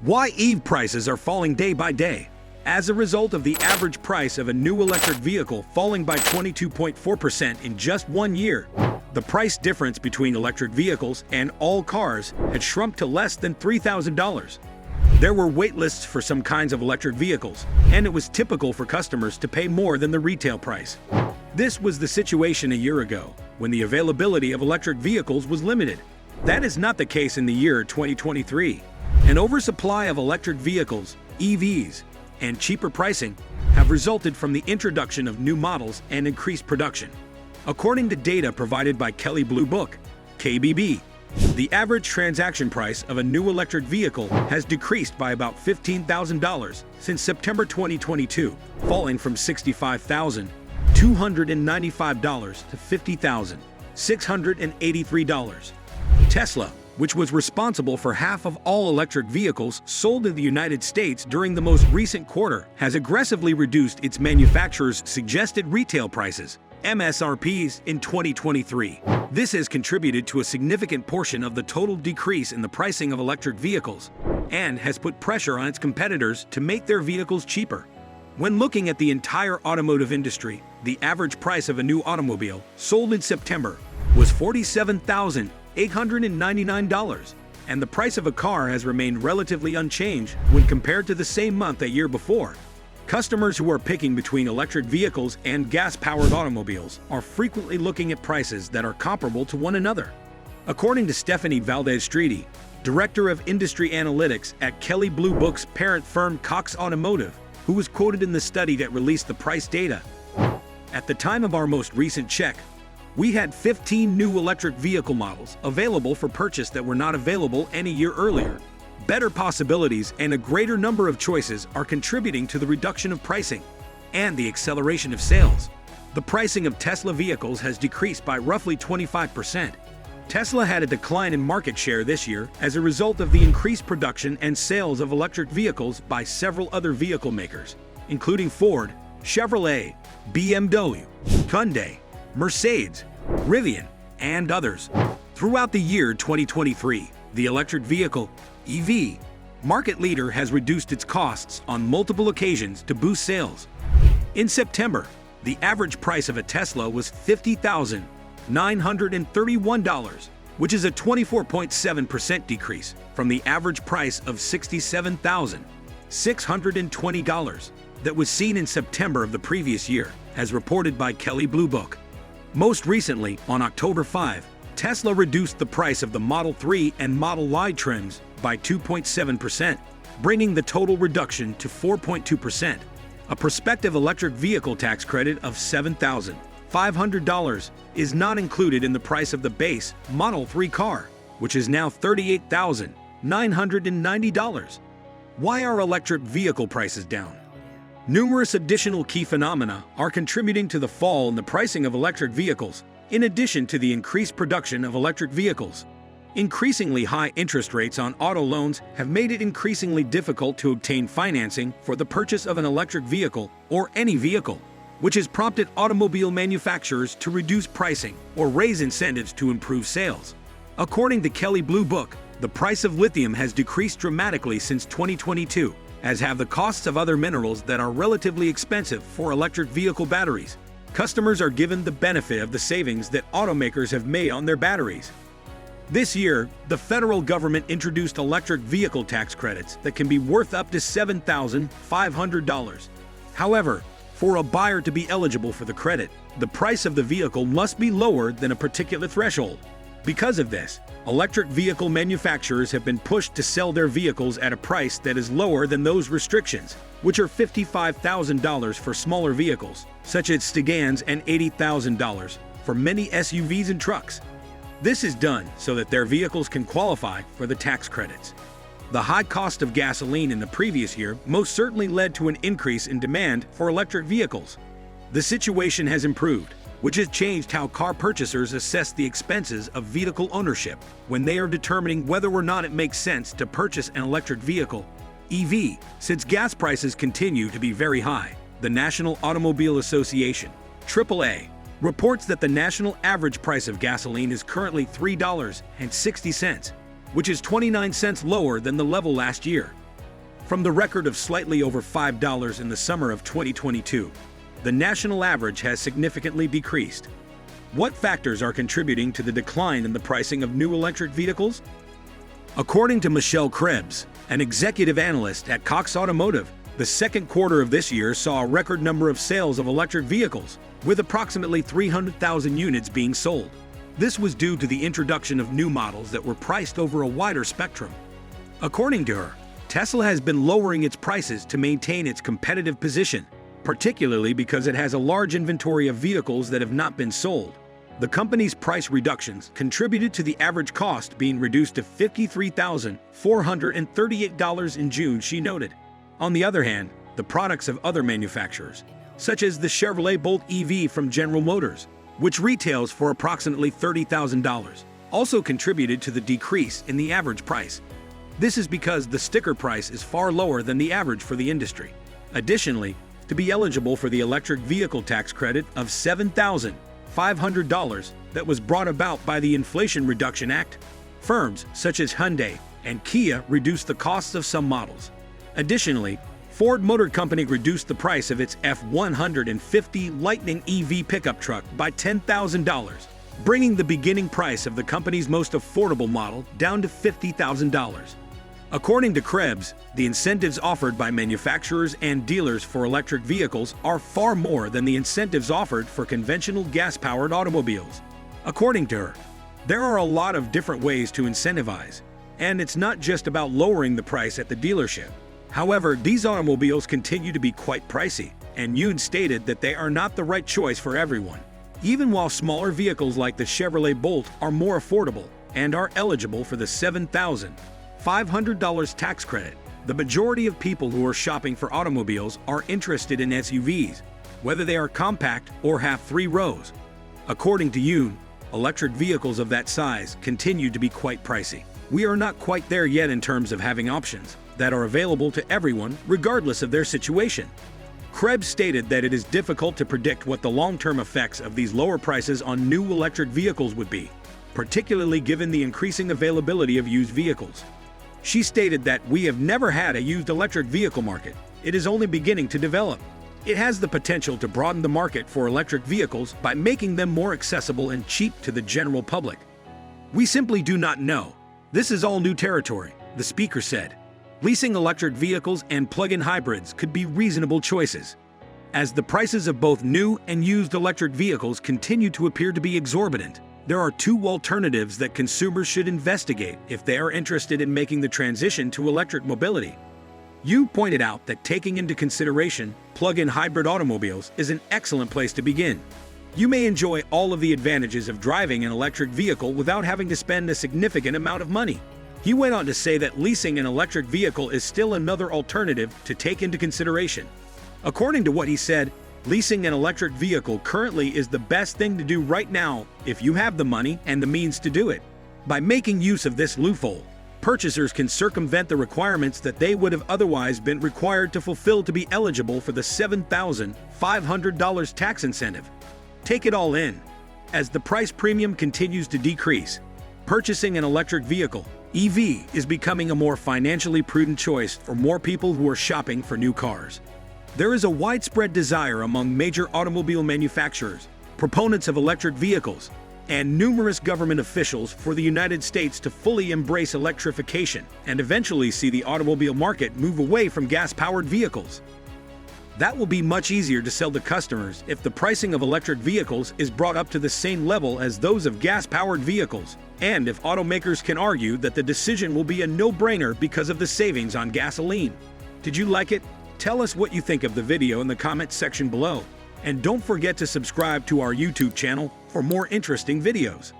Why EV prices are falling day by day. As a result of the average price of a new electric vehicle falling by 22.4% in just 1 year, the price difference between electric vehicles and all cars had shrunk to less than $3,000. There were wait lists for some kinds of electric vehicles, and it was typical for customers to pay more than the retail price. This was the situation a year ago, when the availability of electric vehicles was limited. That is not the case in the year 2023. An oversupply of electric vehicles, EVs, and cheaper pricing have resulted from the introduction of new models and increased production. According to data provided by Kelley Blue Book, KBB, the average transaction price of a new electric vehicle has decreased by about $15,000 since September 2022, falling from $65,295 to $50,683. Tesla, which was responsible for half of all electric vehicles sold in the United States during the most recent quarter, has aggressively reduced its manufacturer's suggested retail prices, MSRPs, in 2023. This has contributed to a significant portion of the total decrease in the pricing of electric vehicles and has put pressure on its competitors to make their vehicles cheaper. When looking at the entire automotive industry, the average price of a new automobile sold in September was $47,899, and the price of a car has remained relatively unchanged when compared to the same month a year before. Customers who are picking between electric vehicles and gas-powered automobiles are frequently looking at prices that are comparable to one another. According to Stephanie Valdez-Streety, Director of Industry Analytics at Kelley Blue Book's parent firm Cox Automotive, who was quoted in the study that released the price data, "At the time of our most recent check, we had 15 new electric vehicle models available for purchase that were not available any year earlier. Better possibilities and a greater number of choices are contributing to the reduction of pricing and the acceleration of sales." The pricing of Tesla vehicles has decreased by roughly 25%. Tesla had a decline in market share this year as a result of the increased production and sales of electric vehicles by several other vehicle makers, including Ford, Chevrolet, BMW, Hyundai, Mercedes, Rivian, and others. Throughout the year 2023, the electric vehicle, EV, market leader has reduced its costs on multiple occasions to boost sales. In September, the average price of a Tesla was $50,931, which is a 24.7% decrease from the average price of $67,620 that was seen in September of the previous year, as reported by Kelley Blue Book. Most recently, on October 5, Tesla reduced the price of the Model 3 and Model Y trims by 2.7%, bringing the total reduction to 4.2%. A prospective electric vehicle tax credit of $7,500 is not included in the price of the base Model 3 car, which is now $38,990. Why are electric vehicle prices down? Numerous additional key phenomena are contributing to the fall in the pricing of electric vehicles, in addition to the increased production of electric vehicles. Increasingly high interest rates on auto loans have made it increasingly difficult to obtain financing for the purchase of an electric vehicle or any vehicle, which has prompted automobile manufacturers to reduce pricing or raise incentives to improve sales. According to Kelley Blue Book, the price of lithium has decreased dramatically since 2022, as have the costs of other minerals that are relatively expensive for electric vehicle batteries. Customers are given the benefit of the savings that automakers have made on their batteries. This year, the federal government introduced electric vehicle tax credits that can be worth up to $7,500. However, for a buyer to be eligible for the credit, the price of the vehicle must be lower than a particular threshold. Because of this, electric vehicle manufacturers have been pushed to sell their vehicles at a price that is lower than those restrictions, which are $55,000 for smaller vehicles, such as sedans, and $80,000 for many SUVs and trucks. This is done so that their vehicles can qualify for the tax credits. The high cost of gasoline in the previous year most certainly led to an increase in demand for electric vehicles. The situation has improved, which has changed how car purchasers assess the expenses of vehicle ownership when they are determining whether or not it makes sense to purchase an electric vehicle, EV, since gas prices continue to be very high. The National Automobile Association, AAA, reports that the national average price of gasoline is currently $3.60, which is 29 cents lower than the level last year. From the record of slightly over $5 in the summer of 2022, the national average has significantly decreased. What factors are contributing to the decline in the pricing of new electric vehicles? According to Michelle Krebs, an executive analyst at Cox Automotive, the second quarter of this year saw a record number of sales of electric vehicles, with approximately 300,000 units being sold. This was due to the introduction of new models that were priced over a wider spectrum. According to her, Tesla has been lowering its prices to maintain its competitive position, particularly because it has a large inventory of vehicles that have not been sold. The company's price reductions contributed to the average cost being reduced to $53,438 in June, she noted. On the other hand, the products of other manufacturers, such as the Chevrolet Bolt EV from General Motors, which retails for approximately $30,000, also contributed to the decrease in the average price. This is because the sticker price is far lower than the average for the industry. Additionally, to be eligible for the electric vehicle tax credit of $7,500 that was brought about by the Inflation Reduction Act, firms such as Hyundai and Kia reduced the costs of some models. Additionally, Ford Motor Company reduced the price of its F-150 Lightning EV pickup truck by $10,000, bringing the beginning price of the company's most affordable model down to $50,000. According to Krebs, the incentives offered by manufacturers and dealers for electric vehicles are far more than the incentives offered for conventional gas-powered automobiles. According to her, there are a lot of different ways to incentivize, and it's not just about lowering the price at the dealership. However, these automobiles continue to be quite pricey, and Yoon stated that they are not the right choice for everyone. Even while smaller vehicles like the Chevrolet Bolt are more affordable and are eligible for the $7,500 tax credit, the majority of people who are shopping for automobiles are interested in SUVs, whether they are compact or have 3 rows. According to Yoon, electric vehicles of that size continue to be quite pricey. We are not quite there yet in terms of having options that are available to everyone regardless of their situation. Krebs stated that it is difficult to predict what the long-term effects of these lower prices on new electric vehicles would be, particularly given the increasing availability of used vehicles. She stated that we have never had a used electric vehicle market. It is only beginning to develop. It has the potential to broaden the market for electric vehicles by making them more accessible and cheap to the general public. We simply do not know. This is all new territory, the speaker said. Leasing electric vehicles and plug-in hybrids could be reasonable choices. As the prices of both new and used electric vehicles continue to appear to be exorbitant, there are 2 alternatives that consumers should investigate if they are interested in making the transition to electric mobility. You pointed out that taking into consideration plug-in hybrid automobiles is an excellent place to begin. You may enjoy all of the advantages of driving an electric vehicle without having to spend a significant amount of money. He went on to say that leasing an electric vehicle is still another alternative to take into consideration. According to what he said, leasing an electric vehicle currently is the best thing to do right now if you have the money and the means to do it. By making use of this loophole, purchasers can circumvent the requirements that they would have otherwise been required to fulfill to be eligible for the $7,500 tax incentive. Take it all in. As the price premium continues to decrease, purchasing an electric vehicle, EV, is becoming a more financially prudent choice for more people who are shopping for new cars. There is a widespread desire among major automobile manufacturers, proponents of electric vehicles, and numerous government officials for the United States to fully embrace electrification and eventually see the automobile market move away from gas-powered vehicles. That will be much easier to sell to customers if the pricing of electric vehicles is brought up to the same level as those of gas-powered vehicles, and if automakers can argue that the decision will be a no-brainer because of the savings on gasoline. Did you like it? Tell us what you think of the video in the comments section below. And don't forget to subscribe to our YouTube channel for more interesting videos.